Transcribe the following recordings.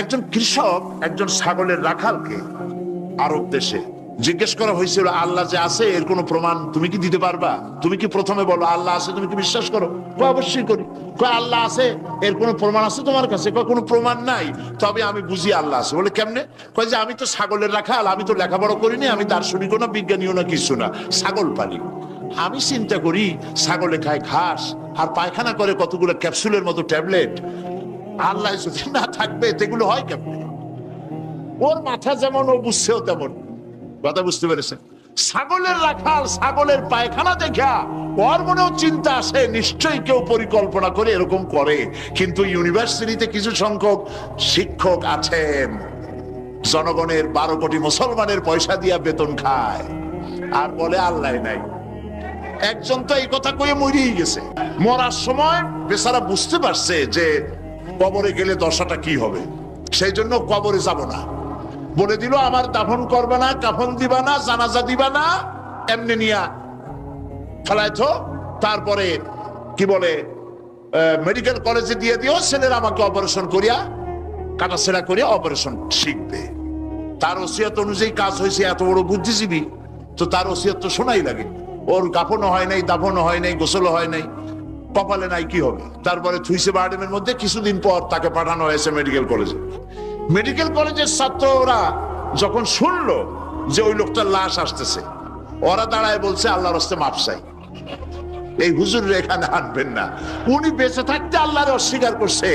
একজন কৃষক একজন ছাগলের রাখালকে আরব দেশে জিজ্ঞেস করা হয়েছিল, আল্লাহ যে আছে এর কোনো প্রমাণ তুমি কি দিতে পারবা? তুমি কি প্রথমে বলো আল্লাহ আছে, তুমি কি বিশ্বাস করো? অবশ্যই করি। আল্লাহ আছে এর কোনো প্রমাণ আছে তোমার কাছে? কোনো প্রমাণ নাই, তবে আমি বুঝি আল্লাহ আছে। বলে কেমনে? কয় যে আমি তো ছাগলের রাখাল, আমি তো লেখাপড়া করিনি, আমি দার্শনিকও না বিজ্ঞানীও না কিছু না, ছাগল পালি। আমি চিন্তা করি ছাগলে খায় ঘাস আর পায়খানা করে কতগুলো ক্যাপসুলের মতো ট্যাবলেট, আল্লাহ যদি না থাকবে এগুলো হয় কেমনে? ওর মাথা যেমন ও বুঝছেও তেমন। কথা বুঝতে পেরেছেন? ছাগলের রাখাল ছাগলের পায়খানা দেখা ওর মনেও চিন্তা আসে, নিশ্চয়ই কেউ পরিকল্পনা করে এরকম করে। কিন্তু ইউনিভার্সিটিতে কিছু সংখ্যক শিক্ষক আছেন জনগণের 12 কোটি মুসলমানের পয়সা দিয়া বেতন খায় আর বলে আল্লাহ নাই। একজন তো এই কথা কয়ে মরেই গেছে। মরার সময় বেচারা বুঝতে পারছে যে কবরে গেলে দশাটা কি হবে, সেই জন্য কবরে যাব না। বলে দিল আমার দাফন করবে না, কাফন দিবা না, জানাজা দিবা না, এমনি নিয়া ফেলাইতো। তারপরে কি বলে মেডিকেল কলেজে দিয়ে দিও, ছেলেরা আমাকে অপারেশন করিয়া কাটাছেড়া করিয়া অপারেশন শিখবে। তার ওসিয়ত অনুযায়ী কাজ হয়েছে। এত বড় বুদ্ধিজীবী, তো তার ওসিয়ত তো শোনাই লাগে। ওর কাফনও হয় নাই, দাফনও হয় নাই, গোসলও হয় নাই, কপালে নাই, কি হবে? তারপরে থুইসে বার্ডেমের মধ্যে কিছুদিন পর তাকে পাঠানো হয়েছে মেডিকেল কলেজে। মেডিকেল কলেজের ছাত্ররা যখন শুনলো যে ওই লোকটার লাশ আসতেছে, ওরা দাঁড়ায় বলছে আল্লাহর রাস্তে মাপ চাই, এই হুজুর এখানে আনবেন না। উনি বেঁচে থাকতে আল্লাহর অস্বীকার করছে,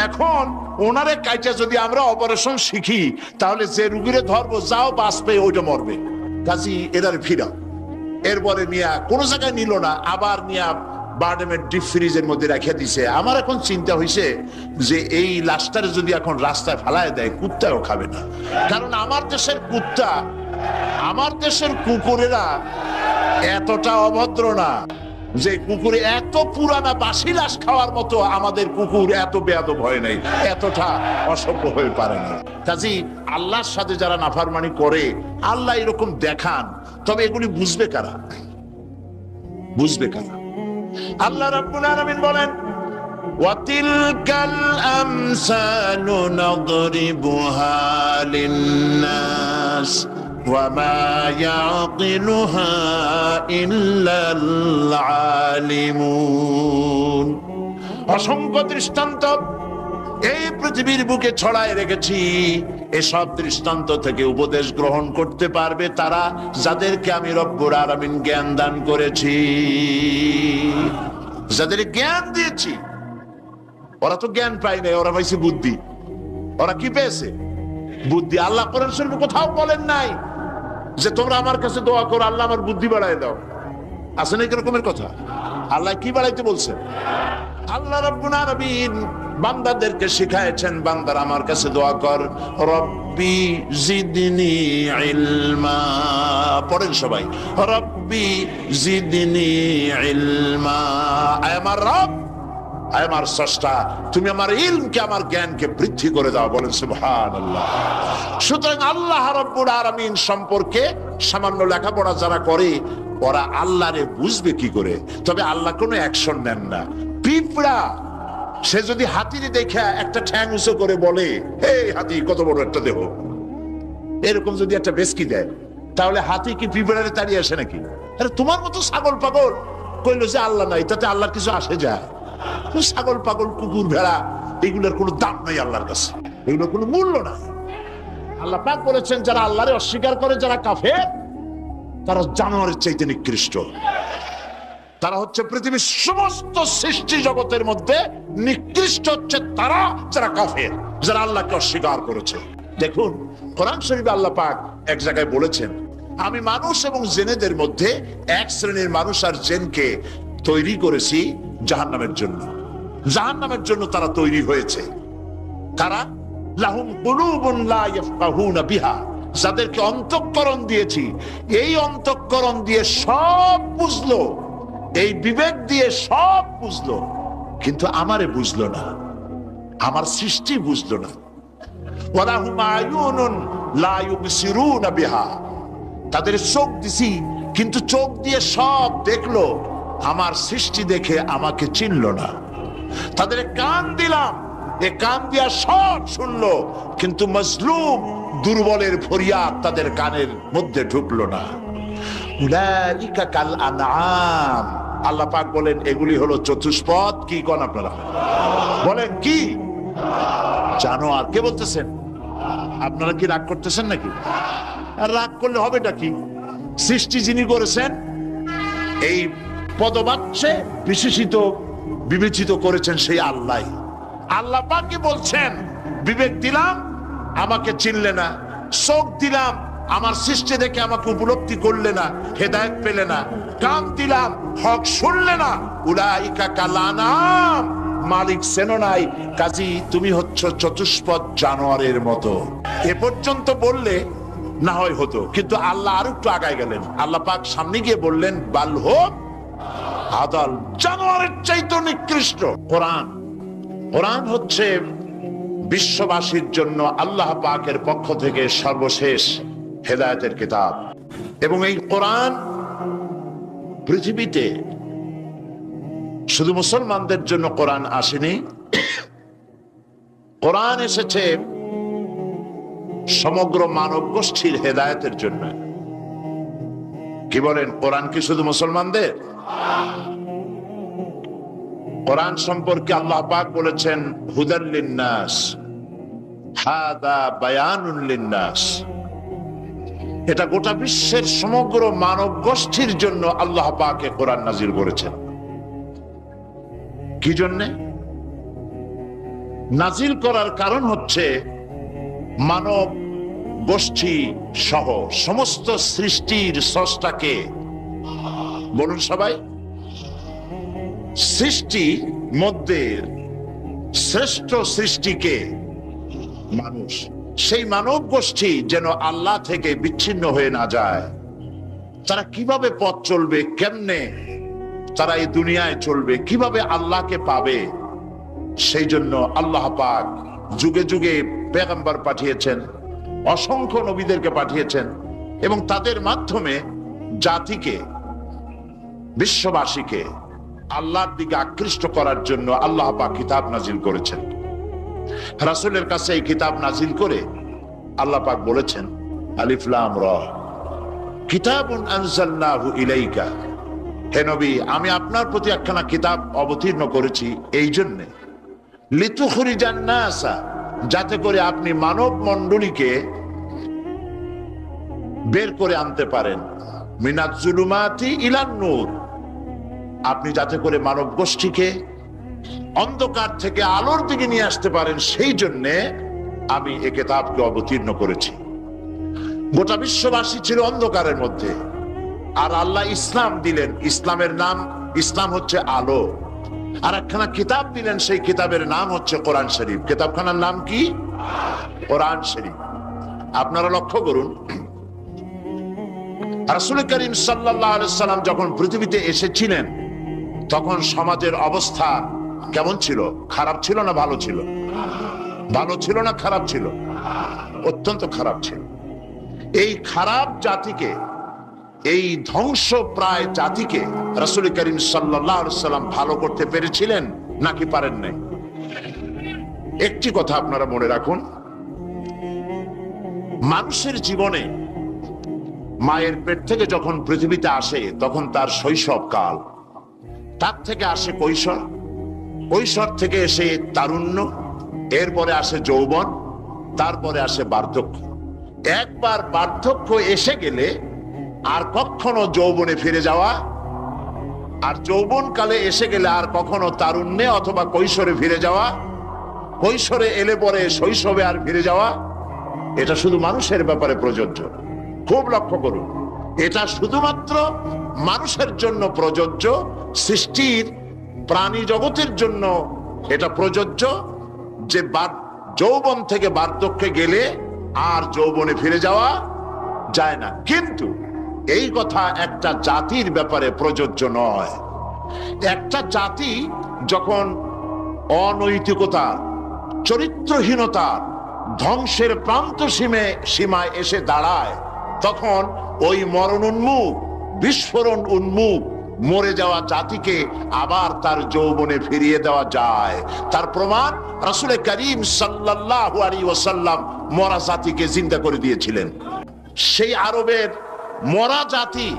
এখন ওনারে কাইটা যদি আমরা অপারেশন শিখি তাহলে যে রুগীরে ধরবো যাও বাঁচবে ওইটা মরবে, কাজী এদারে ফিরাও। এরপরে নিয়া কোনো জায়গায় নিল না, আবার নিয়া বার্ডেমের ডিপ ফ্রিজের মধ্যে রেখে দিছে। আমার এখন চিন্তা হয়েছে যে এই লাশটারে যদি এখন রাস্তায় ফেলায় দেয় কুত্তাও খাবে না, কারণ আমার দেশের কুত্তা, আমার দেশের কুকুরেরা এতটা অভদ্র না যে কুকুরে এত পুরানা বাসি লাশ খাওয়ার মতো আমাদের কুকুর এত বেয়াদব হয় নাই, এতটা অসভ্য হয়ে পারে না। কাজী আল্লাহর সাথে যারা নাফরমানি করে আল্লাহ এরকম দেখান, তবে এগুলি বুঝবে কারা? বুঝবে কারা? আল্লাহ রাব্বুল আলামিন বলেন ওয়াতিলকাল আমসালু নাদরিবুহা লিন্নাস ওয়া মা ইয়াকিলুহা ইল্লাল আলিমুন। অসংখ্য দৃষ্টান্ত এই পৃথিবীর বুকে ছড়ায় রেখেছি, এসব দৃষ্টান্ত থেকে উপদেশ গ্রহণ করতে পারবে তারা যাদেরকে আমি রব্বুল আলামিন জ্ঞান দান করেছি, যাদের জ্ঞান দিয়েছি। ওরা তো জ্ঞান পায় নাই, ওরা পাইছে বুদ্ধি। ওরা কি পেয়েছে? বুদ্ধি। আল্লাহ কোরআন শরীফে কোথাও বলেন নাই যে তোমরা আমার কাছে দোয়া করো আল্লাহ আমার বুদ্ধি বাড়ায় দাও। আছে না এরকমের কথা? আল্লাহ কি বাড়াইতে বলছেন? আল্লাহ রাব্বুল আলামিন বান্দাদেরকে শিখায়েছেন, বান্দার আমার কাছে দোয়া কর, রব্বি জিদনি ইলমা। পড়েন সবাই, রব্বি জিদনি ইলমা। আয় আমার রব, আয় আমার স্রষ্টা, তুমি আমার ইলমকে, আমার জ্ঞানকে বৃদ্ধি করে দাও। বলেন সুবহানাল্লাহ। সুতরাং আল্লাহ রাব্বুল আলামিন সম্পর্কে সামান্য লেখাপড়া যারা করে ওরা আল্লাহরে বুঝবে কি করে? তবে আল্লাহ কোনো অ্যাকশন নেন না। পিঁপড়া সে যদি হাতির দেখে একটা ঠ্যাং উঁচু করে বলে এই হাতি কত বড় একটা দেহ, এরকম যদি একটা বেসকি দেয়, তাহলে হাতি কি পিঁপড়ারে তাড়িয়ে আসে নাকি? আরে তোমার মতো ছাগল পাগল কইলো যে আল্লাহ নাই, তাতে আল্লাহর কিছু আসে যায়? ছাগল পাগল কুকুর ভেড়া এগুলোর কোনো দাম নাই আল্লাহর কাছে, এগুলোর কোনো মূল্য নাই। আল্লাহ পাক বলেছেন যারা আল্লাহরে অস্বীকার করে, যারা কাফের, তারা জানোয়ারের চাইতে নিকৃষ্ট। তারা হচ্ছে পৃথিবীর সমস্ত সৃষ্টি জগতের মধ্যে নিকৃষ্ট হচ্ছে তারা যারা কাফের, যারা আল্লাহকে অস্বীকার করেছে। দেখুন কোরআন শরীফে আল্লাহ পাক এক জায়গায় বলেছেন, আমি মানুষ এবং জিনেদের মধ্যে এক শ্রেণীর মানুষ আর জিনকে তৈরি করেছি জাহান্নামের জন্য। জাহান্নামের জন্য তারা তৈরি হয়েছে। কারা? লাহুম কুলুবুন লা ইয়াফকাহুনা বিহা, যাদেরকে অন্তঃকরণ দিয়েছি, এই অন্তঃকরণ দিয়ে সব বুঝলো, এই বিবেক দিয়ে সব বুঝলো, কিন্তু আমারে বুঝলো না, আমার সৃষ্টি বুঝলো না। ওয়ালাহুম আয়ুনুন লা ইউবসিরুনা বিহা, তাদের চোখ দিছি কিন্তু চোখ দিয়ে সব দেখলো, আমার সৃষ্টি দেখে আমাকে চিনলো না। তাদের কান দিলাম এ কান দিয়া সব শুনলো, কিন্তু মজলুম দুর্বলের ফরিয়াদ তাদের কানের মধ্যে ঢুকলো না। উলাইকা কাল আনআম, আল্লাহ পাক বলেন এগুলি হলো চতুষ্পদ। কি কোন আপনারা বলেন? কি জানোয়ার? কে বলতেছেন? আপনারা কি রাগ করতেছেন নাকি? আর রাগ করলে হবেটা কি? সৃষ্টি যিনি করেছেন, এই পদবাচ্যে বিশেষিত বিবেচিত করেছেন সেই আল্লাহ। আল্লাহ পাকই বলছেন বিবেক দিলাম, আমাকে চিনলে না, চোখ দিলাম, আমার সৃষ্টি দেখে আমাকে উপলব্ধি করলে না, হেদায়েত পেলে না, কান দিলাম, হক শুনলে না, উলাইকা কাল আনআম, মালিক চেনো নাই, কাজী তুমি হচ্ছ চতুষ্পদ জানোয়ারের মতো। এ পর্যন্ত বললে না হয় হতো, কিন্তু আল্লাহ আর একটু আগায় গেলেন। আল্লাহ পাক সামনে গিয়ে বললেন বাল হোক আদাল, জানোয়ারের চাইতে নিকৃষ্ট। কোরআন, কোরআন হচ্ছে বিশ্ববাসীর জন্য আল্লাহ পাকের পক্ষ থেকে সর্বশেষ হেদায়েতের কিতাব। এবং এই কোরআন পৃথিবীতে শুধু মুসলমানদের জন্য কোরআন আসেনি, কোরআন এসেছে সমগ্র মানব গোষ্ঠীর হেদায়েতের জন্য। কি বলেন? কোরআন কি শুধু মুসলমানদের? কোরআন সম্পর্কে আল্লাহ পাক বলেছেন হুদাল লিন্নাস, হাদা বায়ানুন লিন্নাস। এটা গোটা বিশ্বের সমগ্র মানব গোষ্ঠীর জন্য আল্লাহ পাক কোরআন নাজিল করেছেন। কি জন্যে নাজিল করার কারণ হচ্ছে মানব গোষ্ঠী সহ সমস্ত সৃষ্টির স্রষ্টাকে, বলুন সবাই, সৃষ্টি মধ্যে শ্রেষ্ঠ সৃষ্টিকে মানুষ, সেই মানব গোষ্ঠী যেন আল্লাহ থেকে বিচ্ছিন্ন হয়ে না যায়। তারা কিভাবে পথ চলবে, কেমনে তারা এই দুনিয়ায় চলবে, কিভাবে আল্লাহকে পাবে, সেই জন্য আল্লাহ পাক যুগে যুগে পেগম্বর পাঠিয়েছেন, অসংখ্য নবীদেরকে পাঠিয়েছেন, এবং তাদের মাধ্যমে জাতিকে, বিশ্ববাসীকে আল্লাহর দিকে আকৃষ্ট করার জন্য আল্লাহ পাক কিতাব নাজিল করেছেন। রাসূলের কাছে এই কিতাব নাজিল করে আল্লাহ পাক বলেছেন আলিফ লাম রা কিতাবুন আনজালনাহু ইলাইকা, হে নবী আমি আপনার প্রতি একখানা কিতাব অবতীর্ণ করেছি এই জন্যে, লিতুখরিজান নাসা, যাতে করে আপনি মানব মণ্ডলীকে বের করে আনতে পারেন, মিনাজ জুলুমাতি ইলান নূর, আপনি যাতে করে মানব গোষ্ঠীকে অন্ধকার থেকে আলোর দিকে নিয়ে আসতে পারেন, সেই জন্যে আমি এই কিতাবকে অবতীর্ণ করেছি। গোটা বিশ্ববাসী ছিল অন্ধকারের মধ্যে, আর আল্লাহ ইসলাম দিলেন, ইসলামের নাম, ইসলাম হচ্ছে আলো, আর একখানা কিতাব দিলেন, সেই কিতাবের নাম হচ্ছে কোরআন শরীফ। কিতাবখানার নাম কি? কোরআন শরীফ। আপনারা লক্ষ্য করুন, রাসূল করিম সাল্লাল্লাহু আলাইহি সাল্লাম যখন পৃথিবীতে এসেছিলেন তখন সমাজের অবস্থা কেমন ছিল? খারাপ ছিল না ভালো ছিল? ভালো ছিল না খারাপ ছিল? অত্যন্ত খারাপ ছিল। এই খারাপ জাতিকে, এই ধ্বংস প্রায় জাতিকে রাসূল করিম সাল্লাল্লাহু আলাইহি সাল্লাম ভালো করতে পেরেছিলেন নাকি পারেন নাই? একটি কথা আপনারা মনে রাখুন, মানুষের জীবনে মায়ের পেট থেকে যখন পৃথিবীতে আসে তখন তার শৈশব কাল, তার থেকে আসে কৈশোর, কৈশোর থেকে এসে তারুণ্য, এরপরে আসে যৌবন, তারপরে আসে বার্ধক্য। একবার বার্ধক্য এসে গেলে আর কখনো যৌবনে ফিরে যাওয়া, আর যৌবন কালে এসে গেলে আর কখনো তারুণ্যে অথবা কৈশোরে ফিরে যাওয়া, কৈশোরে এলে পরে শৈশবে আর ফিরে যাওয়া, এটা শুধু মানুষের ব্যাপারে প্রযোজ্য। খুব লক্ষ্য করুন, এটা শুধুমাত্র মানুষের জন্য প্রযোজ্য, সৃষ্টির প্রাণী জগতের জন্য এটা প্রযোজ্য যে যৌবন থেকে বার্ধক্যে গেলে আর যৌবনে ফিরে যাওয়া যায় না। কিন্তু এই কথা একটা জাতির ব্যাপারে প্রযোজ্য নয়। একটা জাতি যখন অনৈতিকতা, চরিত্রহীনতা, ধ্বংসের প্রান্ত সীমায় এসে দাঁড়ায়, তখন ওই মরণ উন্মুখ, বিস্ফোরণ উন্মুখ মরে যাওয়া জাতিকে আবার তার যৌবনে ফিরিয়ে দেওয়া যায়। তার প্রমাণ রাসূল করিম সাল্লাল্লাহু আলাইহি ওয়াসাল্লাম মরা জাতিকে জিন্দা করে দিয়েছিলেন। সেই আরবের মরা জাতি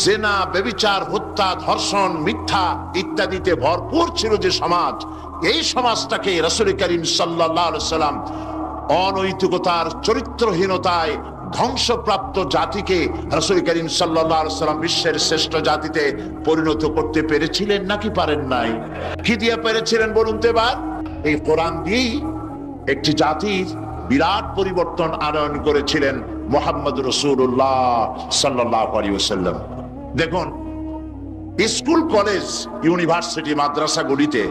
জেনা, ব্যভিচার, হত্যা, ধর্ষণ, মিথ্যা ইত্যাদিতে ভরপুর ছিল যে সমাজ, এই সমাজটাকে রাসূল করিম সাল্লাল্লাহু আলাইহি ওয়াসাল্লাম অনৈতিকতার, চরিত্রহীনতায় ধ্বংসপ্রাপ্ত জাতিকে রাসূল করিম সাল্লাল্লাহু আলাইহি ওয়াসাল্লাম বিশ্বের শ্রেষ্ঠ জাতিতে পরিণত করতে পেরেছিলেন নাকি পারেন নাই? কি দিয়ে পেরেছিলেন বলুন তো এবার? এই কোরআন দিয়েই একটি জাতির বিরাট পরিবর্তন আনয়ন করেছিলেন মুহাম্মদ রাসূলুল্লাহ সাল্লাল্লাহু আলাইহি ওয়াসাল্লাম। দেখুন, স্কুল, কলেজ, ইউনিভার্সিটি, মাদ্রাসাগুলিতে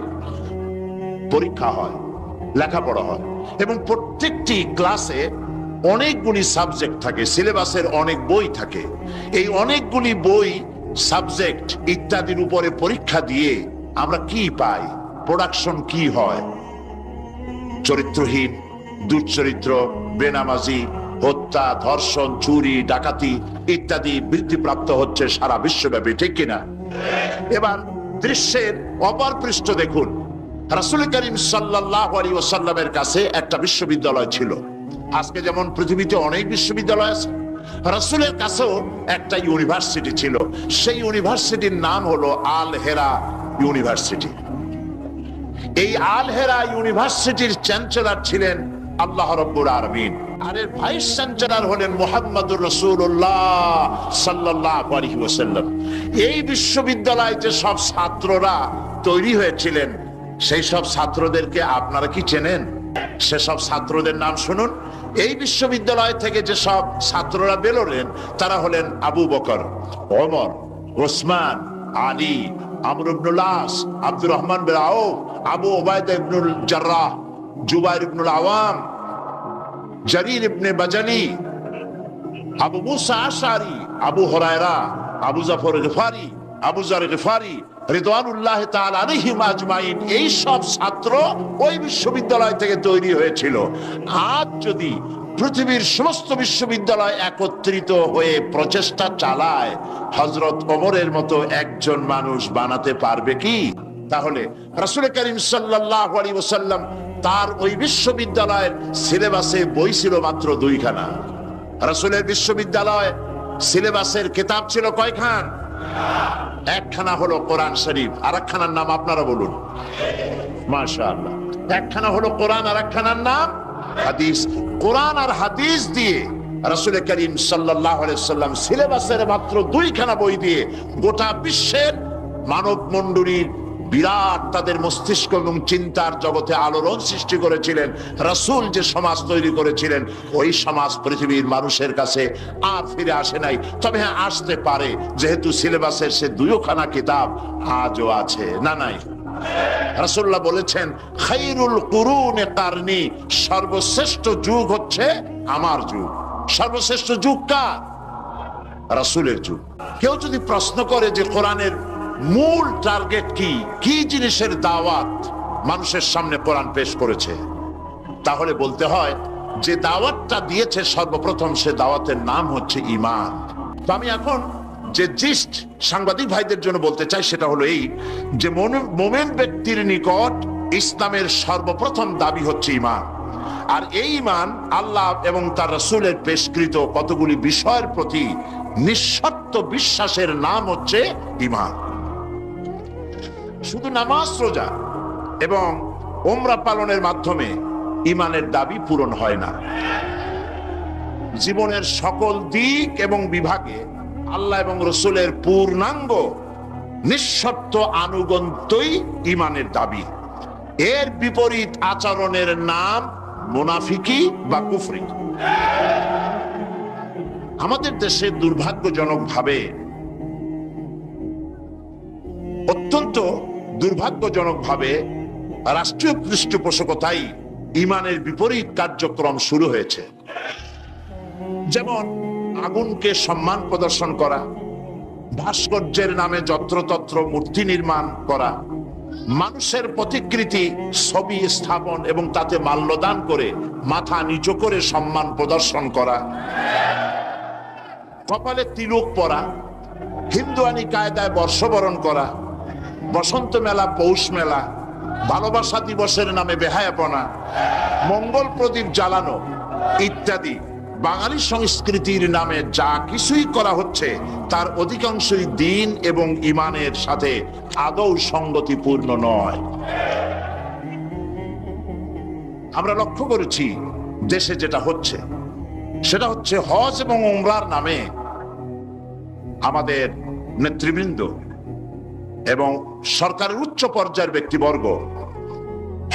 পরীক্ষা হয়, লেখাপড়া হয় এবং প্রত্যেকটি ক্লাসে অনেকগুলি সাবজেক্ট থাকে, সিলেবাসের অনেক বই থাকে। এই অনেকগুলি বই, সাবজেক্ট ইত্যাদির উপরে পরীক্ষা দিয়ে আমরা কি পাই? প্রোডাকশন কি হয়? চরিত্রহীন, দুশ্চরিত্র, বেনামাজি, হত্যা, ধর্ষণ, চুরি, ডাকাতি ইত্যাদি বৃদ্ধিপ্রাপ্ত হচ্ছে সারা বিশ্বব্যাপী, ঠিক কিনা? এবার দৃশ্যের অপর পৃষ্ঠ দেখুন, রাসূল করিম সাল্লাল্লাহু আলাইহি ওয়াসাল্লামের কাছে একটা বিশ্ববিদ্যালয় ছিল। আজকে যেমন পৃথিবীতে অনেক বিশ্ববিদ্যালয় আছে, রাসূলের কাছেও একটা ইউনিভার্সিটি ছিল। সেই ইউনিভার্সিটির নাম হলো আল হেরা ইউনিভার্সিটি। এই আল হেরা ইউনিভার্সিটির চ্যান্সেলর ছিলেন আল্লাহ রাব্বুল আলামিন, আর এর ভাইস চ্যান্সেলর হলেন মুহাম্মদুর রাসূলুল্লাহ সাল্লাল্লাহু আলাইহি ওয়াসাল্লাম। এই বিশ্ববিদ্যালয়ে যে সব ছাত্ররা তৈরি হয়েছিলেন, সেই সব ছাত্রদেরকে আপনারা কি চেনেন? সেসব ছাত্রদের নাম শুনুন। এই বিশ্ববিদ্যালয় থেকে যে সব ছাত্ররা বেরোলেন, তারা হলেন আবু বকর, ওমর, ওসমান, আলী, আমর ইবনুল আস, আব্দুর রহমান বিন আউফ, আবু উবাইদা ইবনুল জাররাহ, জুবাইর ইবনুল আওয়াম, জারির ইবনে বাজালি, আবু মুসা আশআরি, আবু হুরায়রা, আবু জাফর গিফারি, আবু যার গিফারি রিদওয়ানুল্লাহ তাআলা আলাইহিম আজমাইন। এই সব ছাত্র ওই বিশ্ববিদ্যালয় থেকে তৈরি হয়েছিল। আজ যদি পৃথিবীর সমস্ত বিশ্ববিদ্যালয় একত্রিত হয়ে প্রচেষ্টা চালায়, হযরত ওমরের মতো একজন মানুষ বানাতে পারবে কি? তাহলে রাসূল করিম সাল্লাল্লাহু আলাইহি ওয়াসাল্লাম তার ওই বিশ্ববিদ্যালয়ের সিলেবাসে বই ছিল মাত্র 2 খানা। রাসূলের বিশ্ববিদ্যালয় সিলেবাসের কিতাব ছিল কয়খান? একখানা হলো কোরআন শরীফ, আর একখানার নাম আপনারা বলুন। মাশাআল্লাহ, একখানা হলো কোরআন, আর একখানার নাম হাদিস। কোরআন আর হাদিস দিয়ে রাসূল করিম সাল্লাল্লাহু আলাইহি ওয়াসাল্লাম সিলেবাসের মাত্র 2 খানা বই দিয়ে গোটা বিশ্বের মানব মণ্ডলীর বিরাট তাদের মস্তিষ্ক এবং চিন্তার জগতে আলোড়ন সৃষ্টি করেছিলেন। রাসূল যে সমাজ তৈরি করেছিলেন, ওই সমাজ পৃথিবীর মানুষের কাছে আর ফিরে আসে নাই। তবে হ্যাঁ, আসতে পারে, যেহেতু সিলেবাসের সে 2 খানা কিতাব আজও আছে। না নাই? রাসূলুল্লাহ বলেছেন, খায়রুল কুরুনে কারনি, সর্বশ্রেষ্ঠ যুগ হচ্ছে আমার যুগ। সর্বশ্রেষ্ঠ যুগ কার? রাসূলের যুগ। কেউ যদি প্রশ্ন করে যে কোরআনের মূল টার্গেট কি, কি জিনিসের দাওয়াত মানুষের সামনে কোরআন পেশ করেছে, তাহলে বলতে হয় যে দাওয়াতটা দিয়েছে সর্বপ্রথম, সে দাওয়াতের নাম হচ্ছে ঈমান। তো আমি এখন যে জিস্ট সাংবাদিক ভাইদের জন্য বলতে চাই, সেটা হলো এই যে মুমিন ব্যক্তির নিকট ইসলামের সর্বপ্রথম দাবি হচ্ছে ঈমান। আর এই ঈমান আল্লাহ এবং তার রাসূলের পেশকৃত কতগুলি বিষয়ের প্রতি নিঃশর্ত বিশ্বাসের নাম হচ্ছে ঈমান। শুধু নামাজ, রোজা এবং উমরা পালনের মাধ্যমে ঈমানের দাবি পূরণ হয় না। জীবনের সকল দিক এবং বিভাগে আল্লাহ এবং রাসূলের পূর্ণাঙ্গ নিঃশর্ত আনুগত্যই ঈমানের দাবি। এর বিপরীত আচরণের নাম মুনাফিকি বা কুফরি। আমাদের দেশে দুর্ভাগ্যজনকভাবে, অত্যন্ত দুর্ভাগ্যজনকভাবে রাষ্ট্রীয় পৃষ্ঠপোষকতায় ঈমানের বিপরীত কার্যক্রম শুরু হয়েছে। যেমন আগুনকে সম্মান প্রদর্শন করা, ভাস্কর্যের নামে যত্রতত্র মূর্তি নির্মাণ করা, মানুষের প্রতিকৃতি ছবি স্থাপন এবং তাতে মাল্যদান করে মাথা নিচু করে সম্মান প্রদর্শন করা, কপালে তিলক পরা, হিন্দুয়ানি কায়দায় বর্ষবরণ করা, বসন্ত মেলা, পৌষ মেলা, ভালোবাসা দিবসের নামে বেহায়াপনা, মঙ্গল প্রদীপ জ্বালানো ইত্যাদি বাঙালি সংস্কৃতির নামে যা কিছুই করা হচ্ছে তার অধিকাংশই দ্বীন এবং ঈমানের সাথে আদৌ সঙ্গতিপূর্ণ নয়। আমরা লক্ষ্য করেছি দেশে যেটা হচ্ছে সেটা হচ্ছে হজ এবং উমরার নামে আমাদের নেতৃবৃন্দ এবং সরকারের উচ্চ পর্যায়ের ব্যক্তিবর্গ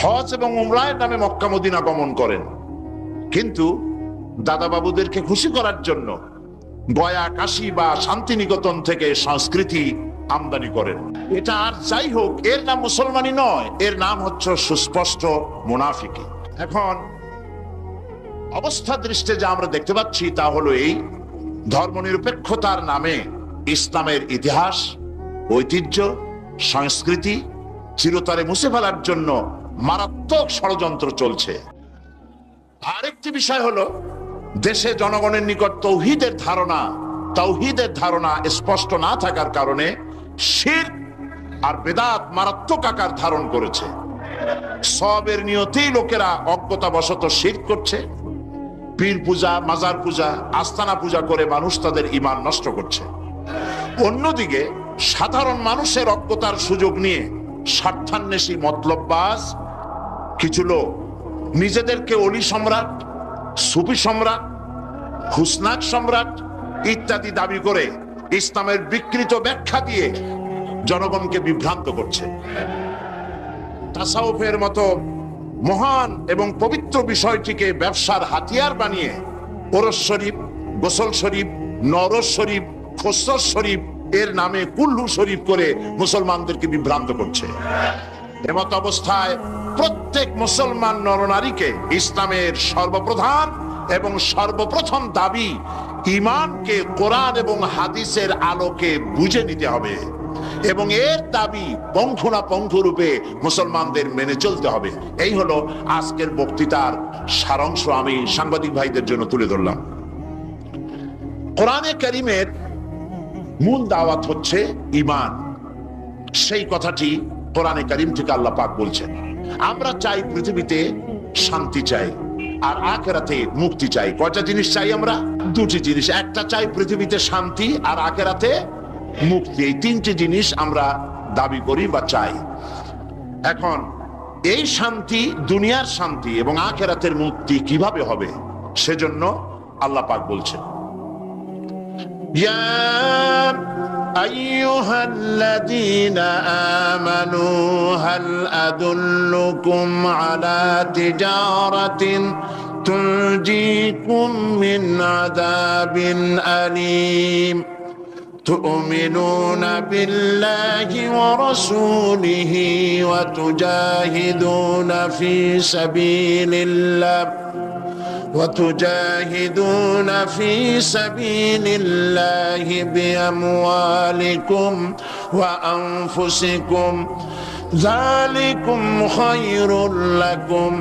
হজ এবং উমরার নামে মক্কা মদিনা গমন করেন, কিন্তু দাদা বাবুদেরকে খুশি করার জন্য গয়া, কাশী বা শান্তিনিকেতন থেকে সংস্কৃতি আমদানি করেন। এটা আর যাই হোক, এর নাম মুসলমানই নয়, এর নাম হচ্ছে সুস্পষ্ট মুনাফিকি। এখন অবস্থা দৃষ্টে যা আমরা দেখতে পাচ্ছি তা হলো এই, ধর্মনিরপেক্ষতার নামে ইসলামের ইতিহাস, ঐতিহ্য, সংস্কৃতি চিরতরে মুছে ফেলার জন্য মারাত্মক ষড়যন্ত্র চলছে। আরেকটি বিষয় হলো দেশে জনগণের নিকট তাওহীদের ধারণা স্পষ্ট না থাকার কারণে শিরক আর বেদাত মারাত্মক আকার ধারণ করেছে। সবের নিয়তেই লোকেরা অজ্ঞতাবশত শিরক করছে, পীর পূজা, মাজার পূজা, আস্তানা পূজা করে মানুষ তাদের ঈমান নষ্ট করছে। অন্যদিকে সাধারণ মানুষের অজ্ঞতার সুযোগ নিয়ে স্বার্থান্বেষী মতলববাজ কিছু লোক নিজেদেরকে অলি সম্রাট, সুফি সম্রাট, হুসনাক সম্রাট ইত্যাদি দাবি করে ইসলামের বিকৃত ব্যাখ্যা দিয়ে জনগণকে বিভ্রান্ত করছে। তাসাউফের মতো মহান এবং পবিত্র বিষয়টিকে ব্যবসার হাতিয়ার বানিয়ে ওরস শরীফ, গোসল শরীফ, নরস শরীফ, খসরস শরীফ এর নামে কুল্লু শরীফ করে মুসলমানদেরকে বিভ্রান্ত করছে। এমত অবস্থায় প্রত্যেক মুসলমান নরনারীকে ইসলামের সর্বপ্রধান এবং সর্বপ্রথম দাবি ঈমানকে কোরআন এবং হাদিসের আলোকে বুঝে নিতে হবে এবং এর দাবি পঙ্খু রূপে মুসলমানদের মেনে চলতে হবে। এই হলো আজকের বক্তৃতার সারাংশ আমি সাংবাদিক ভাইদের জন্য তুলে ধরলাম। কোরআনে কারীমের মূল দাওয়াত হচ্ছে ঈমান। সেই কথাটি কোরআনে কারীম থেকে আল্লাহ পাক বলছেন। আমরা চাই পৃথিবীতে শান্তি চাই আর আখিরাতে মুক্তি চাই। কয়টা জিনিস চাই আমরা? দুটি জিনিস। একটা চাই পৃথিবীতে শান্তি আর আখিরাতে মুক্তি। এই তিনটি জিনিস আমরা দাবি করি বা চাই। এখন এই শান্তি, দুনিয়ার শান্তি এবং আখিরাতের মুক্তি কিভাবে হবে সেজন্য আল্লাহ পাক বলছেন, ইয়া আইয়ুহাল্লাযীনা আমানু হাল আদুল্লুকুম আলা তিজারাতিন তুনজিকুম মিন আযাবিন আলীম تؤمنون بالله ورسوله وتجاهدون في سبيل الله بأموالكم وأنفسكم ذلكم خير لكم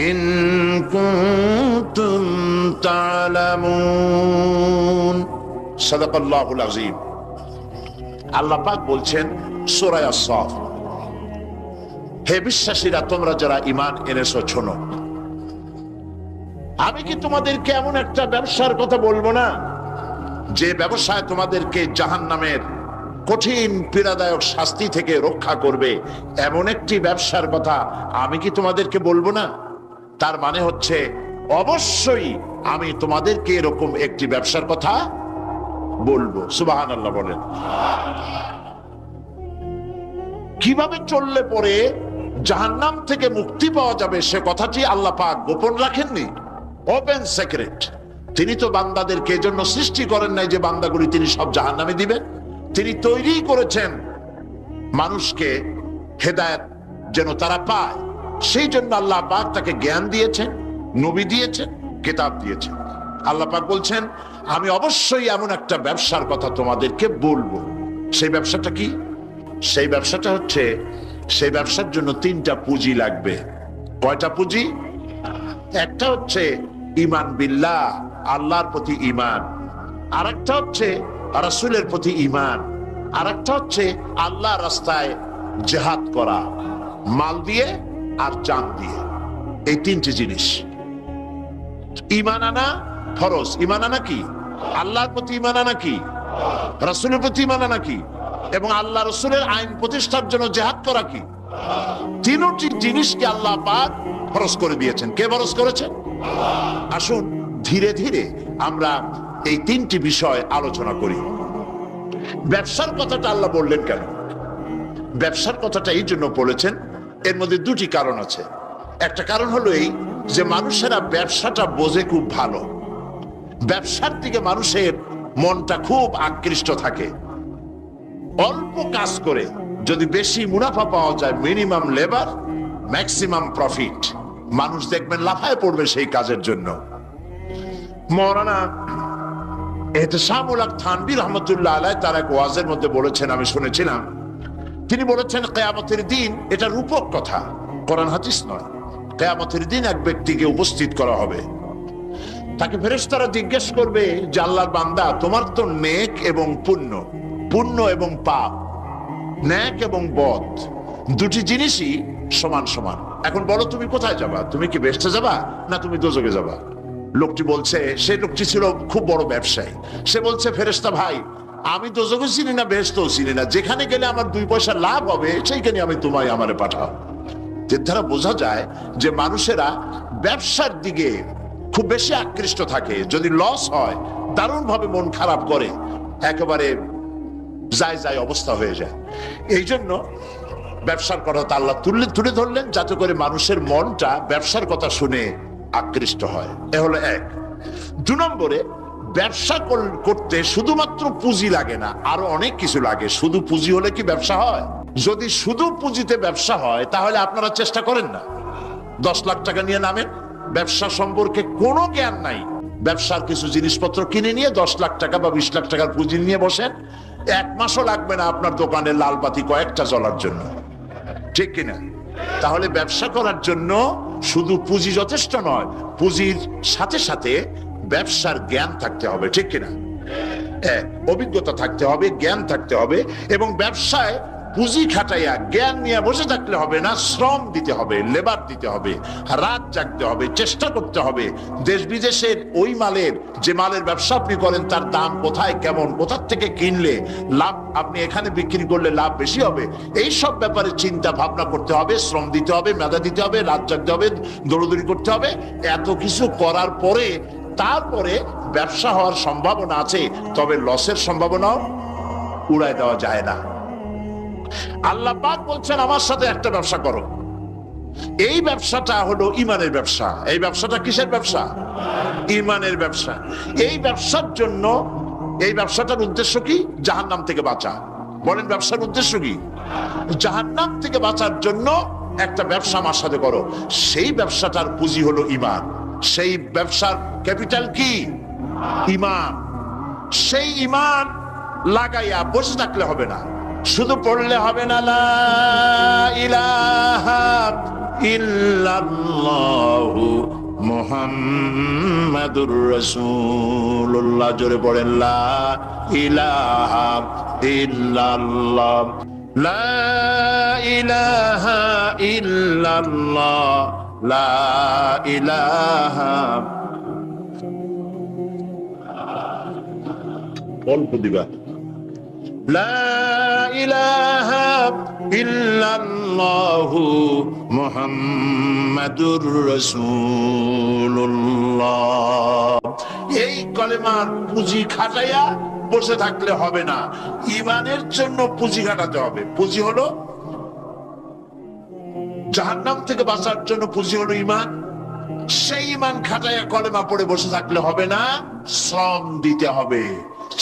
إن كنتم تعلمون صدق الله العظيم। আল্লাহ পাক বলছেন সূরা আস-সাফ, হে বিশ্বাসীরা, তোমরা যারা ঈমান এনেছো শোনো, আমি কি তোমাদেরকে এমন একটা ব্যবসার কথা বলবো না যে ব্যবসায় তোমাদেরকে জাহান্নামের কঠিন পীড়াদায়ক শাস্তি থেকে রক্ষা করবে? এমন একটি ব্যবসার কথা আমি কি তোমাদেরকে বলবো না? তার মানে হচ্ছে অবশ্যই আমি তোমাদেরকে এরকম একটি ব্যবসার কথা বলবো। সুবহানাল্লাহ বলেন। কিভাবে চললে পরে জাহান্নাম থেকে মুক্তি পাওয়া যাবে সে কথাটি আল্লাহ পাক গোপন রাখেননি, ওপেন সিক্রেট। তিনি তো বান্দাদেরকে এজন্য সৃষ্টি করেন নাই যে বান্দাগুলি তিনি সব জাহান্নামে দিবেন। তিনি তৈরি করেছেন মানুষকে হেদায়েত যেন তারা পায়, সেই জন্য আল্লাহ পাক তাকে জ্ঞান দিয়েছেন, নবী দিয়েছেন, কিতাব দিয়েছেন। আল্লাহ পাক বলছেন আমি অবশ্যই এমন একটা ব্যবসার কথা তোমাদেরকে বলবো। সেই ব্যবসাটা কি? সেই ব্যবসাটা হচ্ছে, সেই ব্যবসার জন্য তিনটা পুঁজি লাগবে। কয়টা পুঁজি? একটা হচ্ছে ঈমান বিল্লাহ, আল্লাহর প্রতি ঈমান। আরেকটা হচ্ছে রাসূলের প্রতি ঈমান, আর একটা হচ্ছে আল্লাহ রাস্তায় জিহাদ করা, মাল দিয়ে আর জান দিয়ে। এই তিনটি জিনিস। ঈমান আনা ফরজ। ঈমান আনা কি? আল্লাহর প্রতি ঈমান আনা কি? রাসূলের প্রতি ঈমান আনা কি? এবং আল্লাহ রাসূলের আইন প্রতিষ্ঠার জন্য জিহাদ করা কি? তিনটি জিনিসকে আল্লাহ পাক ফরজ করে দিয়েছেন। কে ফরজ করেছেন? আসুন ধীরে ধীরে আমরা এই তিনটি বিষয় আলোচনা করি। ব্যবসার কথাটা আল্লাহ বললেন কেন? ব্যবসার কথাটা এই জন্য বলেছেন, এর মধ্যে দুটি কারণ আছে। একটা কারণ হলো এই যে মানুষেরা ব্যবসাটা বোঝে খুব ভালো, ব্যবসার দিকে মানুষের মনটা খুব আকৃষ্ট থাকে। অল্প কাজ করে যদি বেশি মুনাফা পাওয়া যায়, মিনিমাম লেবার ম্যাক্সিমাম প্রফিট, মানুষ দেখবেন লাফায় পড়বে সেই কাজের জন্য। মাওলানা এহতেশামুল হক থানভী রহমতুল্লাহ আলাইহি তার এক ওয়াজের মধ্যে বলেছেন, আমি শুনেছিলাম, তিনি বলেছেন কিয়ামতের দিন, এটা রূপক কথা, কোরআন হাদিস নয়। কিয়ামতের দিন এক ব্যক্তিকে উপস্থিত করা হবে, তাকে ফেরেশতারা জিজ্ঞেস করবে যে আল্লাহর বান্দা, তোমার তো নেক এবং পুণ্য, পুণ্য এবং পাপ, নেক এবং বদ দুটি জিনিসই সমান সমান। এখন বলো তুমি কোথায় যাবা? তুমি কি বেহেশতে যাবা না তুমি দোজখে যাবা? লোকটি বলছে, সেই লোকটি ছিল খুব বড় ব্যবসায়ী, সে বলছে ফেরেশতা ভাই, আমি দোজখও চিনি না বেহেশতও চিনি না, যেখানে গেলে আমার 2 পয়সা লাভ হবে সেইখানে আমি তোমায় আমারে পাঠাও। এর দ্বারা বোঝা যায় যে মানুষেরা ব্যবসার দিকে খুব বেশি আকৃষ্ট থাকে। যদি লস হয় দারুণ ভাবে মন খারাপ করে, একেবারে যায় যায় অবস্থা হয়ে যায়। এই জন্য ব্যবসার কথা আল্লাহ তুলে ধরলেন যাতে করে মানুষের মনটা ব্যবসার কথা শুনে আকৃষ্ট হয়। এ হলো এক। 2 নম্বরে, ব্যবসা করতে শুধুমাত্র পুঁজি লাগে না, আরো অনেক কিছু লাগে। শুধু পুঁজি হলে কি ব্যবসা হয়? যদি শুধু পুঁজিতে ব্যবসা হয় তাহলে আপনারা চেষ্টা করেন না, 10 লাখ টাকা নিয়ে নামেন, ব্যবসা সম্পর্কে কোনো জ্ঞান নাই, ব্যবসার কিছু জিনিসপত্র কিনে নিয়ে 10 লাখ টাকা বা 20 লাখ টাকার পুঁজি নিয়ে বসেন, 1 মাসও লাগবে না আপনার দোকানে লাল বাতি কয়েকটা জ্বলার জন্য, ঠিক কিনা? তাহলে ব্যবসা করার জন্য শুধু পুঁজি যথেষ্ট নয়, পুঁজির সাথে সাথে ব্যবসার জ্ঞান থাকতে হবে, ঠিক কিনা? অভিজ্ঞতা থাকতে হবে, জ্ঞান থাকতে হবে। এবং ব্যবসায় পুঁজি খাটাইয়া জ্ঞান নিয়ে বসে থাকলে হবে না, শ্রম দিতে হবে, লেবার দিতে হবে, রাত জাগতে হবে, চেষ্টা করতে হবে। দেশ বিদেশের ওই মালের, যে মালের ব্যবসা আপনি করেন তার দাম কোথায়, কেমন, কোথা থেকে কিনলে লাভ, আপনি এখানে বিক্রি করলে লাভ বেশি হবে, এই সব ব্যাপারে চিন্তা ভাবনা করতে হবে, শ্রম দিতে হবে, মেধা দিতে হবে, রাত জাগতে হবে, দৌড়দৌড়ি করতে হবে। এত কিছু করার পরে তারপরে ব্যবসা হওয়ার সম্ভাবনা আছে, তবে লসের সম্ভাবনাও উড়ায় দেওয়া যায় না। আল্লাহ পাক বলছেন আমার সাথে একটা ব্যবসা করো। এই ব্যবসাটা হলো ঈমানের ব্যবসা। এই ব্যবসাটা কিসের ব্যবসা? ঈমানের ব্যবসা। এই ব্যবসার জন্য, এই ব্যবসাটার উদ্দেশ্য কি? জাহান্নাম থেকে বাঁচা। বলেন ব্যবসার উদ্দেশ্য কি? জাহান্নাম থেকে বাঁচার জন্য একটা ব্যবসা আমার সাথে করো। সেই ব্যবসাটার পুঁজি হলো ঈমান। সেই ব্যবসার ক্যাপিটাল কি? ঈমান। সেই ঈমান লাগাইয়া বসে থাকলে হবে না, শুধু পড়লে হবে না লা ইলাহা ইল্লাল্লাহু মুহাম্মাদুর রাসূলুল্লাহ। জোরে পড়েন লা ইলাহা ইল্লাল্লাহ, লা ইলাহা ইল্লাল্লাহ, লা ইলাহা। অল্প দিবা। লা ইলাহা ইল্লাল্লাহু মুহাম্মাদুর রাসূলুল্লাহ। এই কলেমার পুঁজি খাটাইয়া বসে থাকলে হবে না, ঈমানের জন্য পুঁজি খাটাতে হবে। পুঁজি হলো জাহান্নাম থেকে বাঁচার জন্য, পুঁজি হলো ঈমান। সেই ঈমান খাটাইয়া কলেমা পড়ে বসে থাকলে হবে না, শ্রম দিতে হবে,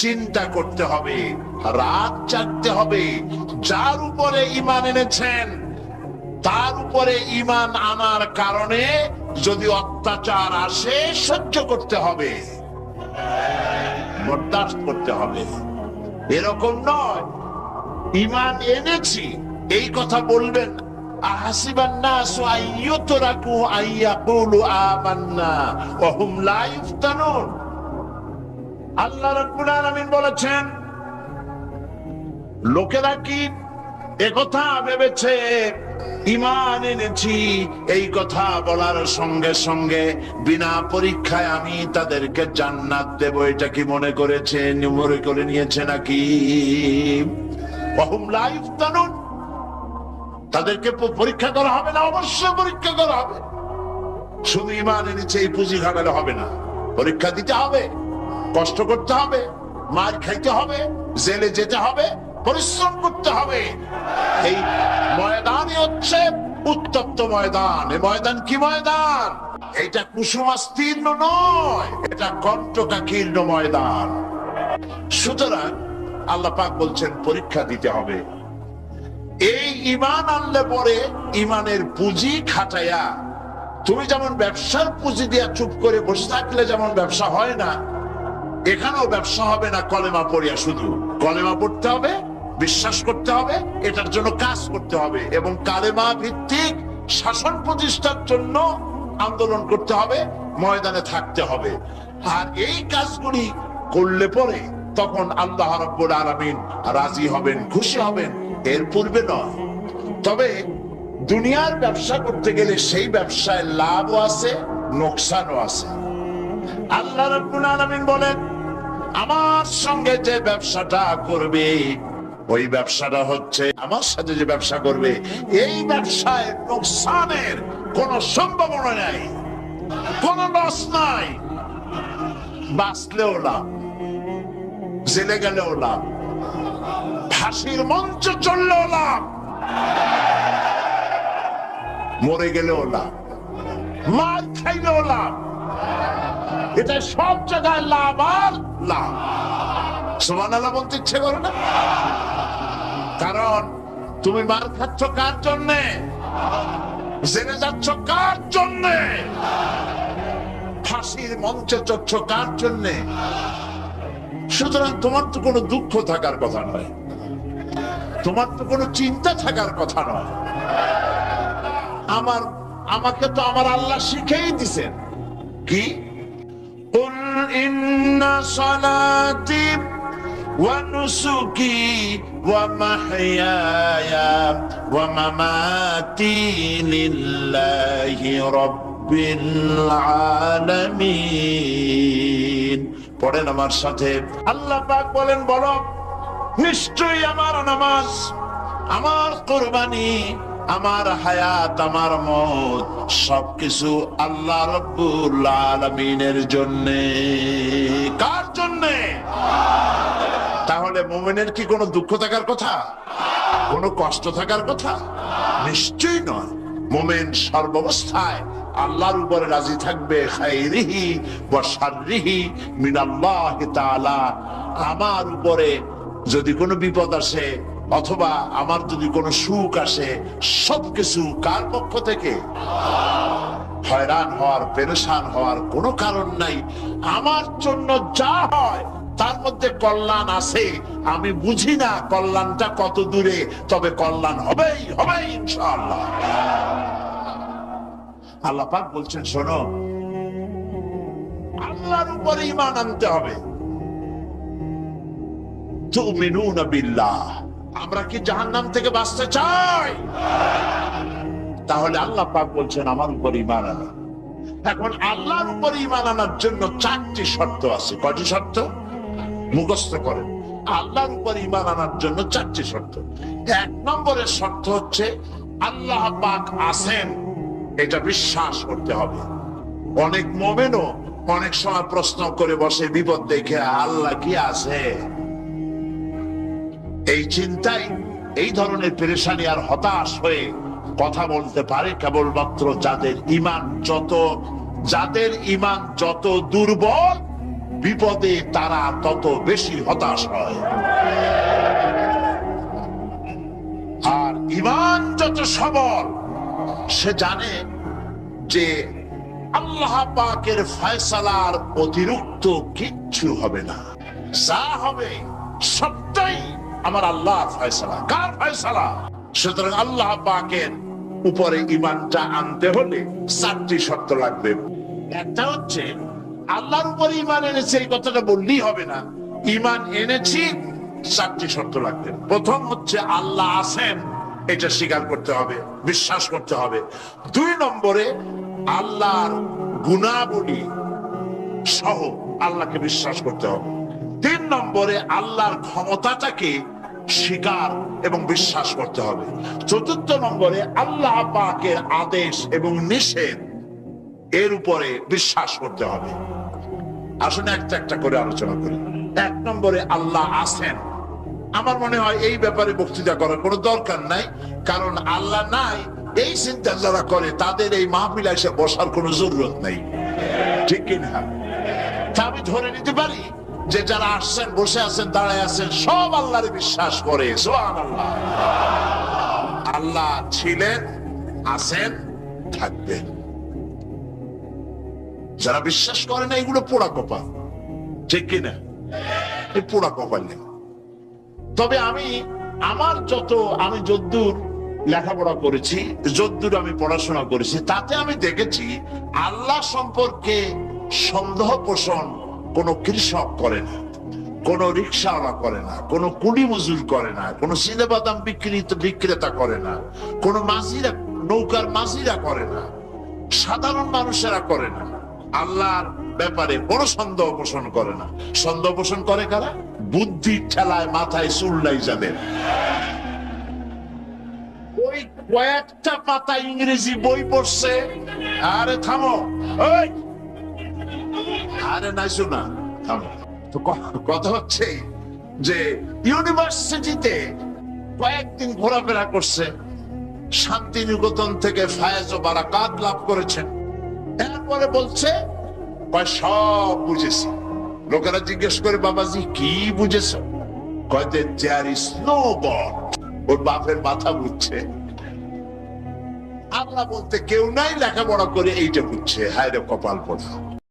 চিন্তা করতে হবে, রাত জাগতে হবে। যার উপরে ঈমান এনেছেন তার উপরে ঈমান আনার কারণে যদি অত্যাচার আসে সহ্য করতে হবে, বরদাস্ত করতে হবে। এরকম নয় ঈমান এনেছি এই কথা বলবেন, আহাসিবান নাসু আইয়ুতরাকু আইয়াকুলু আমান্না ওয়া হুম লা ইফতানুন। আল্লাহ রাব্বুল আলামিন বলেছেন লোকেরা কি একথা ভেবেছে ঈমান এনেছি এই কথা বলার সঙ্গে সঙ্গে বিনা পরীক্ষায় আমি তাদেরকে জান্নাত দেব, এটা কি মনে করেছে, মনে করে নিয়েছে নাকি? ওয়াহুম লা ইফতানুন, তাদেরকে পরীক্ষা করা হবে না? অবশ্যই পরীক্ষা করা হবে। শুধু ঈমান এনেছে এই পুঁজি খাটালে হবে না, পরীক্ষা দিতে হবে, কষ্ট করতে হবে, মার খাইতে হবে, জেলে যেতে হবে, পরিশ্রম করতে হবে। এই ময়দানই হচ্ছে উত্তপ্ত ময়দান। এই ময়দান কি ময়দান? এটা কুসুমাস্তীর্ণ নয়, এটা কণ্টকাকীর্ণ ময়দান। সুতরাং আল্লাহ পাক বলছেন পরীক্ষা দিতে হবে। এই ঈমান আনলে পরে ঈমানের পুঁজি খাটাইয়া, তুমি যেমন ব্যবসার পুঁজি দিয়া চুপ করে বসে থাকলে যেমন ব্যবসা হয় না, এখানেও ব্যবসা হবে না কলেমা পড়িয়া। শুধু কলেমা পড়তে হবে, বিশ্বাস করতে হবে, এটার জন্য কাজ করতে হবে এবং কালেমা ভিত্তিক শাসন প্রতিষ্ঠার জন্য আন্দোলন করতে হবে, ময়দানে থাকতে হবে। আর এই কাজগুলি করলে পরে তখন আল্লাহ রাব্বুল আলামিন রাজি হবেন, খুশি হবেন, এর পূর্বে নয়। তবে দুনিয়ার ব্যবসা করতে গেলে সেই ব্যবসায় লাভও আছে, নোকসানও আছে। আল্লাহ রাব্বুল আলামিন বলেন, আমার সঙ্গে যে ব্যবসাটা করবে, ওই ব্যবসাটা হচ্ছে, আমার সাথে যে ব্যবসা করবে, এই ব্যবসায় নোকসানের কোন সম্ভাবনা নাই, কোন লস নাই। বাঁচলেও লাভ, জেলে গেলেও লাভ, ফাঁসির মঞ্চে চললেও লাভ, মরে গেলেও লাভ, মার খাইলেও লাভ। এটা সব জায়গায় লাভ আর লাভ। সুবহানাল্লাহ বলতে ইচ্ছে করে না? কারণ তুমি মার খাচ্ছ কার জন্যে? জেনে যাচ্ছ কার জন্যে? ফাঁসির মঞ্চে চড়ছ কার জন্যে? সুতরাং তোমার তো কোনো দুঃখ থাকার কথা নয়, তোমার তো কোনো চিন্তা থাকার কথা নয়। আমাকে তো আমার আল্লাহ শিখেই দিছেন কি, কুল ইন্না সালাতি ওয়া নুসুকি ওয়া মাহইয়ায়া ওয়া মামাতি লিল্লাহি রাব্বিল আলামিন। পড়েন আমার সাথে। আল্লাহ পাক বলেন, বলো নিশ্চয়ই আমার নামাজ, আমার কুরবানি, আমার হায়াত, আমার মওত সবকিছু আল্লাহ রাব্বুল আলামিনের জন্য। কার জন্য? তাহলে মুমিনের কি কোনো দুঃখ থাকার কথা, কোনো কষ্ট থাকার কথা? নিশ্চয়ই নয়। মুমিন সর্বাবস্থায় আল্লাহর উপরে রাজি থাকবে, খাইরিহি ওয়া শাররিহি মিনাল্লাহি তাআলা। আমার উপরে যদি কোনো বিপদ আসে অথবা আমার যদি কোনো সুখ আসে, সবকিছু কার পক্ষ থেকে? হয়রান হওয়ার, পেরেশান হওয়ার কোনো কারণ নাই। আমার জন্য যা হয় তার মধ্যে কল্যাণ আছে। আমি বুঝি না কল্যাণটা কত দূরে, তবে কল্যাণ হবেই হবে ইনশাআল্লাহ। আল্লাহ পাক বলছেন, শোনো, আল্লাহর উপরে ঈমান আনতে হবে। তুমিনুনা বিল্লাহ। আমরা কি জাহান্নাম থেকে বাঁচতে চাই? তাহলে আল্লাহ পাক বলছেন আমার উপর ঈমান আনো। এখন আল্লাহর উপর ঈমান আনার জন্য 4টি শর্ত আছে। কয়টি শর্ত? মুখস্থ করেন। আল্লাহর উপর ঈমান আনার জন্য 4টি শর্ত। 1 নম্বরের শর্ত হচ্ছে আল্লাহ পাক আছেন, এটা বিশ্বাস করতে হবে। অনেক মুমিনও অনেক সময় প্রশ্ন করে বসে বিপদ দেখে, আল্লাহ কি আছে? এই চিন্তায় এই ধরনের পেরেশানি আর হতাশ হয়ে কথা বলতে পারে কেবলমাত্র যাদের ঈমান যত দুর্বল, বিপদে তারা তত বেশি হতাশ হয়। আর ঈমান যত সবল, সে জানে যে আল্লাহ পাকের ফয়সালার অতিরিক্ত কিচ্ছু হবে না, যা হবে সবটাই আমার আল্লাহর ফয়সালা। কার ফয়সালা? সুতরাং আল্লাহ পাকের উপরে ঈমানটা আনতে হলে 4টি শর্ত লাগবে। একটা হচ্ছে আল্লাহর উপরে ঈমান এনেছে, এই কথাটা বললেই হবে না। ঈমান এনেছি চারটি শর্ত লাগবে। প্রথম হচ্ছে আল্লাহ আছেন, এটা স্বীকার করতে হবে, বিশ্বাস করতে হবে। 2 নম্বরে আল্লাহর গুণাবলী সহ আল্লাহকে বিশ্বাস করতে হবে। 3 নম্বরে আল্লাহর ক্ষমতাটাকে স্বীকার এবং বিশ্বাস করতে হবে। 4 নম্বরে আল্লাহ পাকের আদেশ এবং নিষেধ এর উপরে বিশ্বাস করতে হবে। আসলে একটা একটা করে আলোচনা করি। 1 নম্বরে আল্লাহ আছেন। আমার মনে হয় এই ব্যাপারে বক্তৃতা করার কোনো দরকার নাই, কারণ আল্লাহ নাই এই চিন্তা যারা করে তাদের এই মাহফিলে এসে বসার কোনো জরুরত নাই, ঠিক কিনা? তা আমি ধরে নিতে পারি যে যারা আসছেন, বসে আছেন, দাঁড়ায় আছেন, সব আল্লাহরে বিশ্বাস করে। সুবহানাল্লাহ। আল্লাহ ছিলেন, আছেন, থাকবেন। যারা বিশ্বাস করে না এগুলো পোড়া কপাল, ঠিক কিনা? এই পোড়া কপাল নেই। তবে আমি যদ্দূর লেখাপড়া করেছি, যদ্দূর আমি পড়াশোনা করেছি, তাতে আমি দেখেছি আল্লাহ সম্পর্কে সন্দেহ পোষণ কোন কৃষক করে না, কোন রিক্সাওয়ালা করে না, কোন কুলি মজুর করে না, কোন চিনেবাদাম বিক্রেতা করে না, কোন মাঝিরা, নৌকার মাঝিরা করে না, সাধারণ মানুষেরা করে না। আল্লাহর ব্যাপারে কোন সন্দেহ পোষণ করে না। সন্দেহ পোষণ করে কারা? বুদ্ধির ঠেলায় মাথায় চুল্লাই যাদের। ওই কয়েকটা পাতা ইংরেজি বই পড়ছে। আরে থামো, ওই আরে নাইছো না, থামো। তো কথা হচ্ছে যে ইউনিভার্সিটিতে কয়েকদিন ঘোরাফেরা করছে, শান্তিনিকেতন থেকে ফায়েজ ও বারাকাত লাভ করেছেন। এরপরে বলছে সব বুঝেছি। লোকেরা জিজ্ঞেস করে, বাবাজি কি বুঝেছ? কয় দেয়ার ইজ নো গড। ওর বাপের মাথা বুঝছে। আল্লাহ বলতে কেউ নাই, লেখাপড়া করে এইটা বুঝছে। হায় রে কপাল পোড়া।